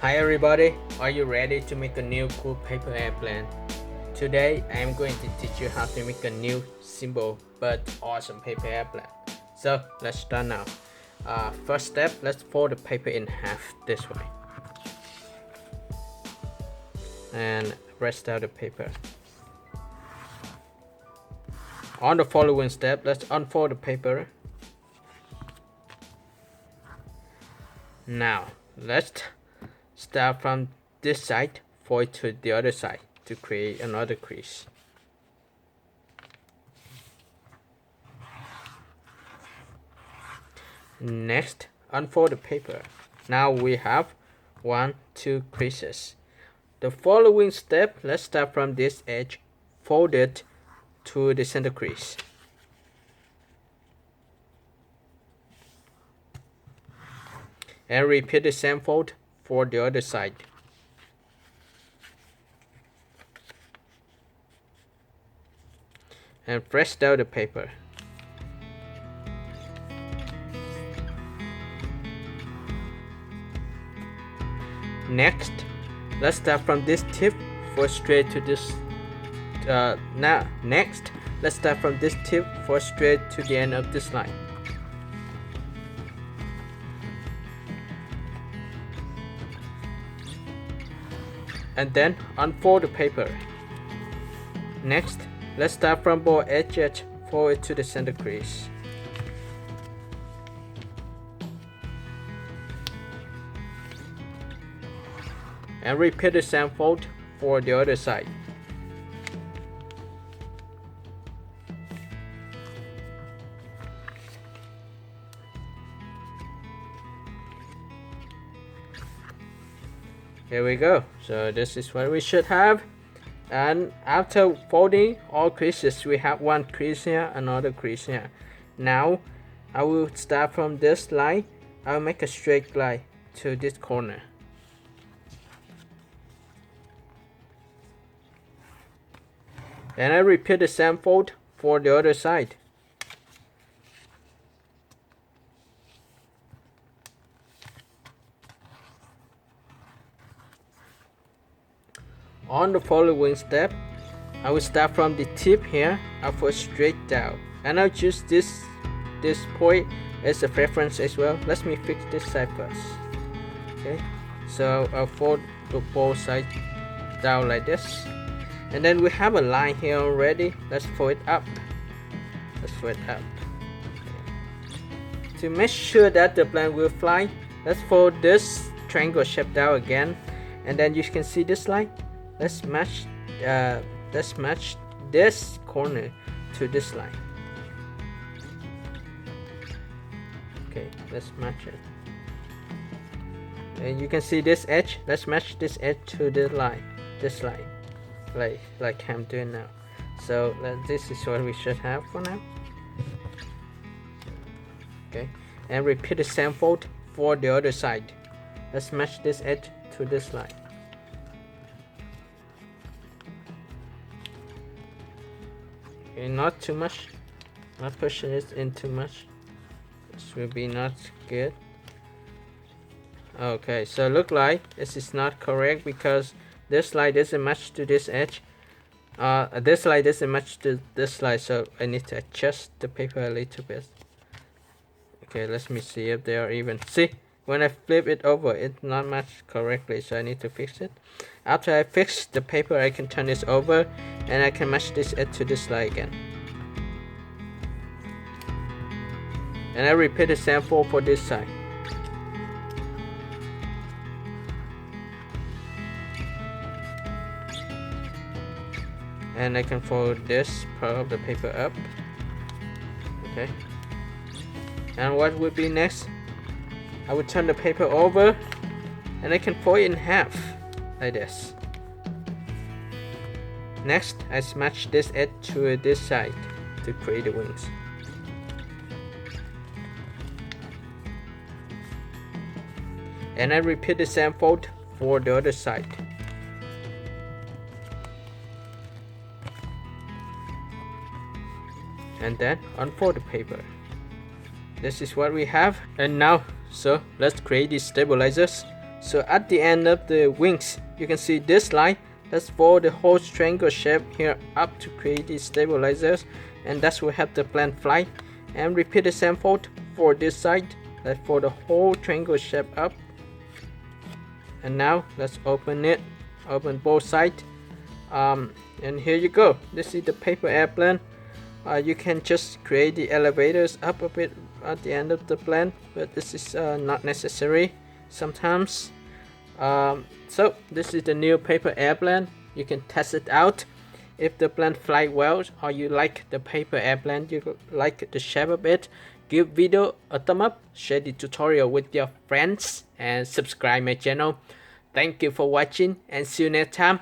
Hi everybody, are you ready to make a new cool paper airplane? Today I am going to teach you how to make a new simple but awesome paper airplane. So let's start now. First step, let's fold the paper in half this way. And rest out the paper. On the following step, let's unfold the paper. Now let's start from this side, fold to the other side to create another crease. Next, unfold the paper. Now we have 2 creases. The following step, let's start from this edge, fold it to the center crease. And repeat the same fold for the other side. And press down the paper. Next, let's start from this tip for straight to this. Next, let's start from this tip for straight to the end of this line. And then unfold the paper. Next, let's start from both edges, fold it to the center crease. And repeat the same fold for the other side. Here we go. So this is what we should have. And after folding all creases, we have one crease here, another crease here. Now I will start from this line. I'll make a straight line to this corner. And I repeat the same fold for the other side. On the following step, I will start from the tip here. I'll fold straight down, and I'll use this point as a reference as well. Let me fix this side first. Okay, so I'll fold the both sides down like this, and then we have a line here already. Let's fold it up. Let's fold it up. Okay. To make sure that the plane will fly, let's fold this triangle shape down again, and then you can see this line. Let's match this corner to this line. Okay, let's match it. And you can see this edge. Let's match this edge to the line, this line, like I'm doing now. So this is what we should have for now. Okay, and repeat the same fold for the other side. Let's match this edge to this line. Okay, not too much, not pushing it in too much. This will be not good. Okay, so look like this is not correct because this line doesn't match to this edge. This line doesn't match to this line, so I need to adjust the paper a little bit. Okay, let me see if they are even. See, when I flip it over, it's not matched correctly, so I need to fix it. After I fix the paper, I can turn this over and I can match this edge to this line again. And I repeat the same fold for this side. And I can fold this part of the paper up. Okay. And what would be next? I would turn the paper over and I can fold it in half like this. Next, I match this edge to this side to create the wings. And I repeat the same fold for the other side. And then unfold the paper. This is what we have. And now, so let's create these stabilizers. So at the end of the wings, you can see this line. Let's fold the whole triangle shape here up to create these stabilizers, and that's will help the plane fly. And repeat the same fold for this side. Let's fold the whole triangle shape up. And now let's open it. Open both sides. And here you go. This is the paper airplane. You can just create the elevators up a bit at the end of the plane, but this is not necessary sometimes. So this is the new paper airplane. You can test it out. If the plane fly well, or you like the paper airplane, you like the shape of it, give video a thumb up, share the tutorial with your friends, and subscribe my channel. Thank you for watching, and see you next time.